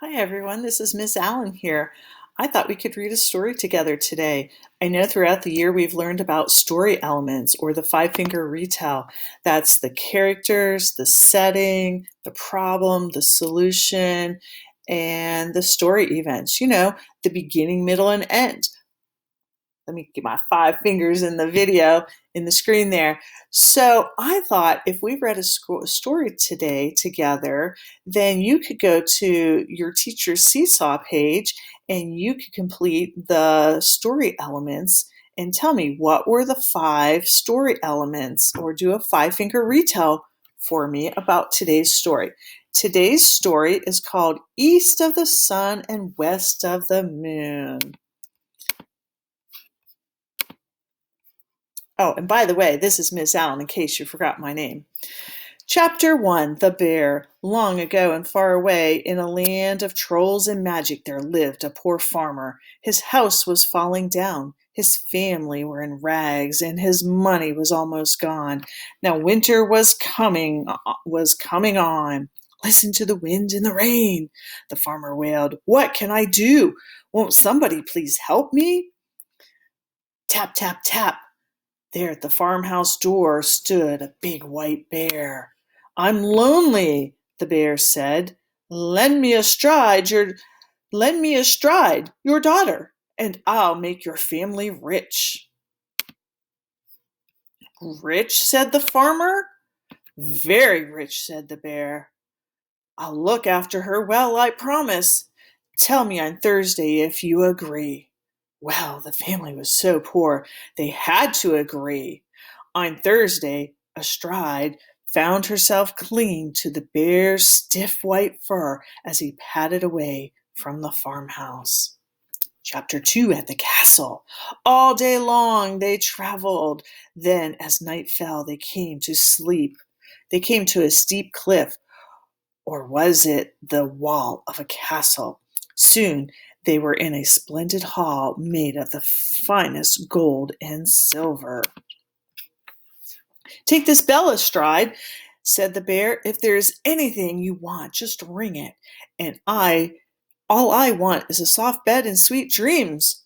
Hi, everyone. This is Miss Allen here. I thought we could read a story together today. I know throughout the year we've learned about story elements or the five finger retell. That's the characters, the setting, the problem, the solution, and the story events. The beginning, middle, and end. Let me get my five fingers in the video in the screen there. So I thought if we read a story today together, then you could go to your teacher's Seesaw page and you could complete the story elements and tell me what were the five story elements, or do a five finger retell for me about today's story. Today's story is called East of the Sun and West of the Moon. Oh, and by the way, this is Miss Allen, in case you forgot my name. Chapter 1, The Bear. Long ago and far away, in a land of trolls and magic, there lived a poor farmer. His house was falling down. His family were in rags, and his money was almost gone. Now winter was coming on. Listen to the wind and the rain, the farmer wailed. What can I do? Won't somebody please help me? Tap, tap, tap. There at the farmhouse door stood a big white bear. I'm lonely, the bear said. Lend me astride your daughter, and I'll make your family rich. Rich, said the farmer. Very rich, said the bear. I'll look after her well, I promise. Tell me on Thursday if you agree. Well, the family was so poor, they had to agree. On Thursday, Astride found herself clinging to the bear's stiff white fur as he padded away from the farmhouse. Chapter 2, at the castle. All day long they traveled. Then, as night fell, they came to sleep. They came to a steep cliff, or was it the wall of a castle? Soon they were in a splendid hall made of the finest gold and silver. Take this bell, Astride, said the bear. If there's anything you want, just ring it. And all I want is a soft bed and sweet dreams.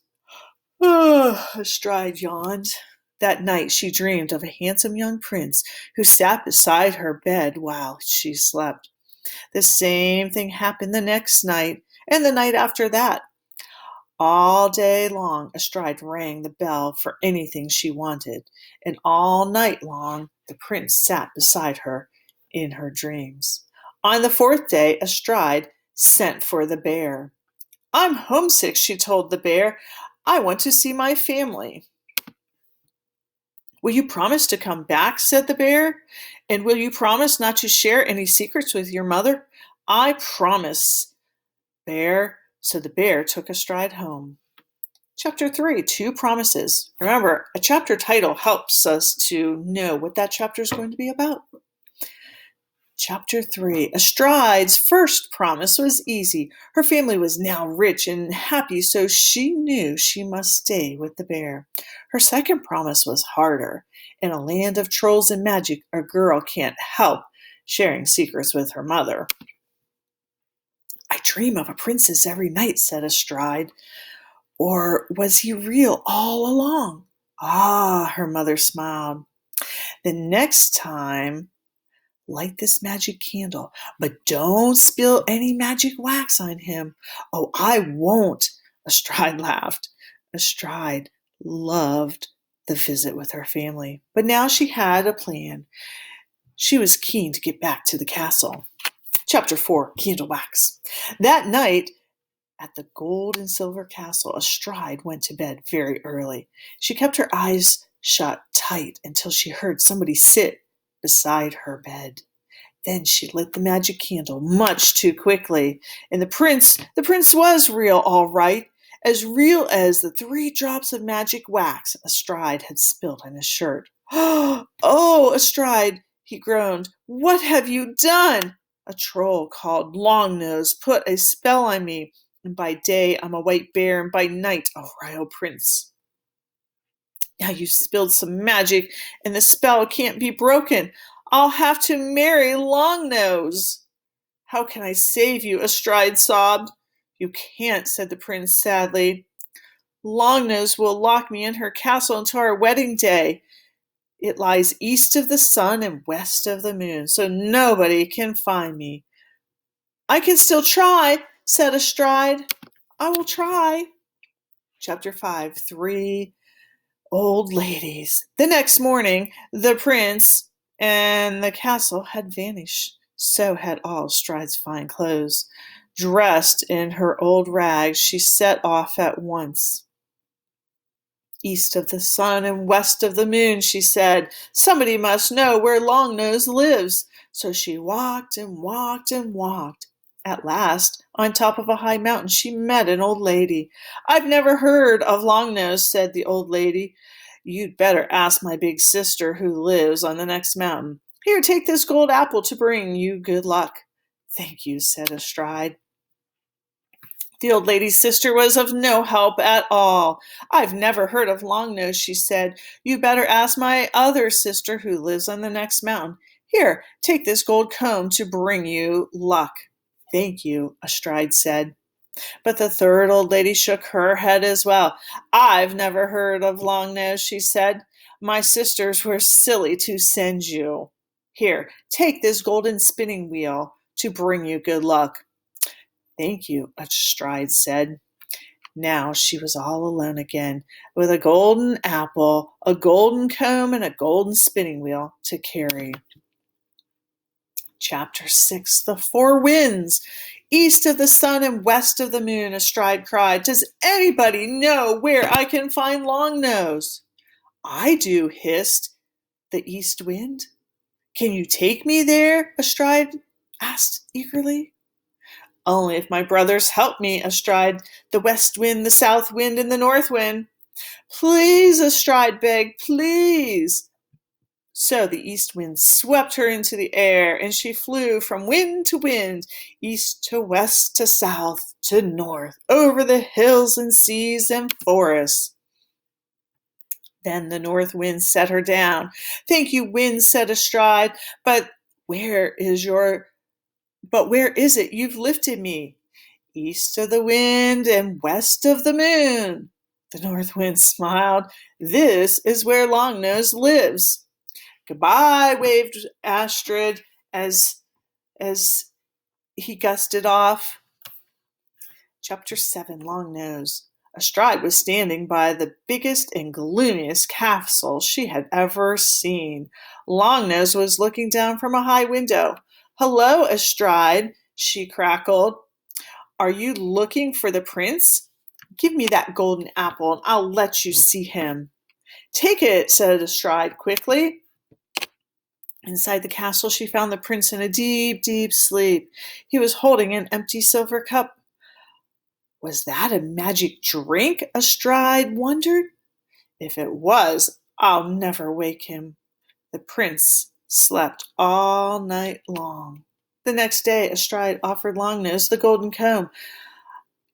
Astride yawned. That night she dreamed of a handsome young prince who sat beside her bed while she slept. The same thing happened the next night, and the night after that. All day long Astride rang the bell for anything she wanted, and all night long the prince sat beside her in her dreams. On the fourth day Astride sent for the bear. I'm homesick, she told the bear. I want to see my family. Will you promise to come back? Said the bear. And will you promise not to share any secrets with your mother? I promise, bear. So the bear took Astride home. Chapter 3, Two Promises. Remember, a chapter title helps us to know what that chapter is going to be about. Chapter 3, Astride's first promise was easy. Her family was now rich and happy, so she knew she must stay with the bear. Her second promise was harder. In a land of trolls and magic, a girl can't help sharing secrets with her mother. I dream of a princess every night, said Astride. Or was he real all along? Ah, her mother smiled. The next time, light this magic candle, but don't spill any magic wax on him. Oh, I won't, Astride laughed. Astride loved the visit with her family, but now she had a plan. She was keen to get back to the castle. Chapter 4, Candle Wax. That night, at the gold and silver castle, Astride went to bed very early. She kept her eyes shut tight until she heard somebody sit beside her bed. Then she lit the magic candle much too quickly, and the prince was real, all right, as real as the 3 drops of magic wax Astride had spilled on his shirt. Oh, Astride, he groaned, what have you done? A troll called Longnose put a spell on me, and by day I'm a white bear, and by night a royal prince. Now you spilled some magic, and the spell can't be broken. I'll have to marry Longnose. How can I save you? Astride sobbed. You can't, said the prince sadly. Longnose will lock me in her castle until our wedding day. It lies east of the sun and west of the moon, so nobody can find me. I can still try, said Astride. I will try. Chapter 5, 3 Old Ladies. The next morning, the prince and the castle had vanished. So had all Astride's fine clothes. Dressed in her old rags, she set off at once. East of the sun and west of the moon, she said, somebody must know where Longnose lives. So she walked and walked and walked. At last, on top of a high mountain, she met an old lady. I've never heard of Longnose, said the old lady. You'd better ask my big sister who lives on the next mountain. Here, take this gold apple to bring you good luck. Thank you, said Astride. The old lady's sister was of no help at all. I've never heard of Longnose, she said. You better ask my other sister who lives on the next mountain. Here, take this gold comb to bring you luck. Thank you, Astride said. But the third old lady shook her head as well. I've never heard of Longnose, she said. My sisters were silly to send you. Here, take this golden spinning wheel to bring you good luck. Thank you, Astride said. Now she was all alone again, with a golden apple, a golden comb, and a golden spinning wheel to carry. Chapter 6, The Four Winds. East of the sun and west of the moon, Astride cried. Does anybody know where I can find Longnose? I do, hissed the east wind. Can you take me there? Astride asked eagerly. Only if my brothers help me, Astride, the west wind, the south wind, and the north wind. Please, Astride begged, please. So the east wind swept her into the air, and she flew from wind to wind, east to west to south to north, over the hills and seas and forests. Then the north wind set her down. Thank you, wind, said Astride, but where is it you've lifted me? East of the wind and west of the moon. The north wind smiled. This is where Longnose lives. Goodbye, waved Astride as he gusted off. Chapter 7, Longnose. Astride was standing by the biggest and gloomiest castle she had ever seen. Longnose was looking down from a high window. Hello, Astride, she crackled. Are you looking for the prince? Give me that golden apple and I'll let you see him. Take it, said Astride quickly. Inside the castle, she found the prince in a deep, deep sleep. He was holding an empty silver cup. Was that a magic drink? Astride wondered. If it was, I'll never wake him. The prince slept all night long. The next day, Astride offered Longnose the golden comb.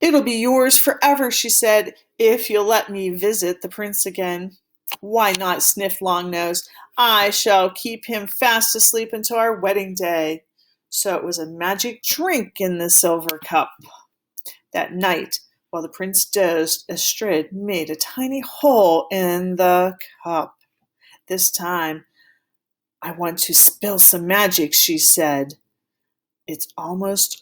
It'll be yours forever, she said, if you'll let me visit the prince again. Why not, sniffed Longnose. I shall keep him fast asleep until our wedding day. So it was a magic drink in the silver cup. That night, while the prince dozed, Astride made a tiny hole in the cup. This time, I want to spill some magic, she said. It's the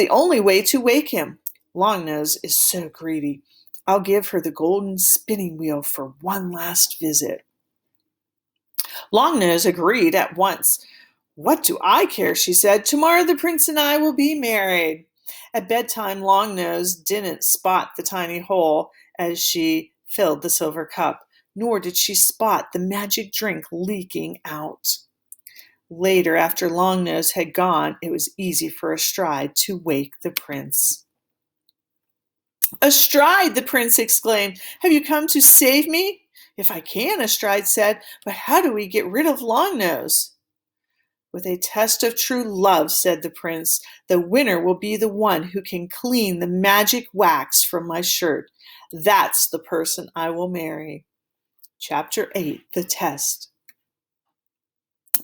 only way to wake him. Longnose is so greedy. I'll give her the golden spinning wheel for one last visit. Longnose agreed at once. What do I care, she said. Tomorrow the prince and I will be married. At bedtime, Longnose didn't spot the tiny hole as she filled the silver cup, nor did she spot the magic drink leaking out. Later, after Longnose had gone, it was easy for Astride to wake the prince. Astride, the prince exclaimed, have you come to save me? If I can, Astride said, but how do we get rid of Longnose? With a test of true love, said the prince, the winner will be the one who can clean the magic wax from my shirt. That's the person I will marry. Chapter 8, The Test.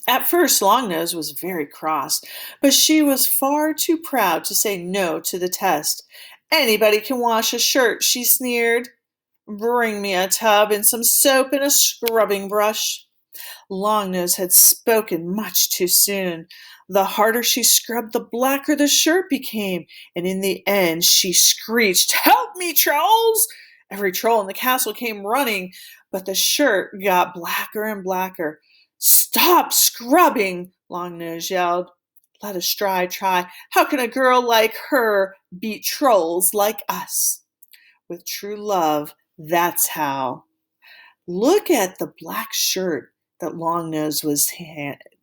At first, Longnose was very cross, but she was far too proud to say no to the test. "Anybody can wash a shirt," she sneered. "Bring me a tub and some soap and a scrubbing brush." Longnose had spoken much too soon. The harder she scrubbed, the blacker the shirt became, and in the end she screeched, "Help me, trolls!" Every troll in the castle came running, but the shirt got blacker and blacker. "Stop scrubbing!" Longnose yelled. "Let us try. How can a girl like her beat trolls like us?" With true love, that's how. Look at the black shirt that Longnose was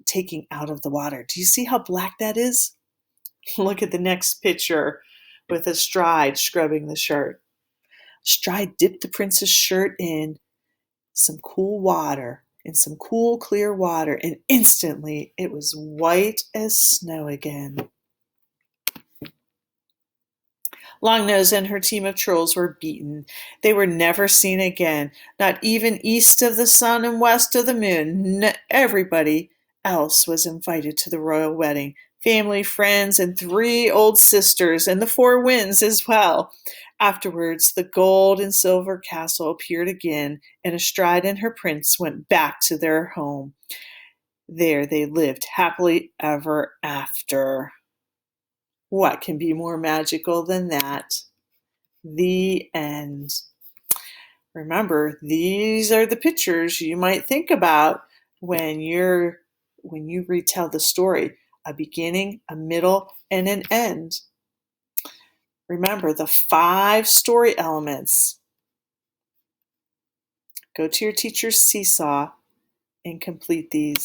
taking out of the water. Do you see how black that is? Look at the next picture with a Stride scrubbing the shirt. Stride dipped the prince's shirt in some cool water, in some cool, clear water, and instantly it was white as snow again. Longnose and her team of trolls were beaten. They were never seen again, not even east of the sun and west of the moon. Everybody else was invited to the royal wedding. Family, friends, and 3 old sisters, and the 4 winds as well. Afterwards, the gold and silver castle appeared again, and Astride and her prince went back to their home. There they lived happily ever after. What can be more magical than that? The end. Remember, these are the pictures you might think about when you retell the story: a beginning, a middle, and an end. Remember the 5 story elements. Go to your teacher's seesaw and complete these.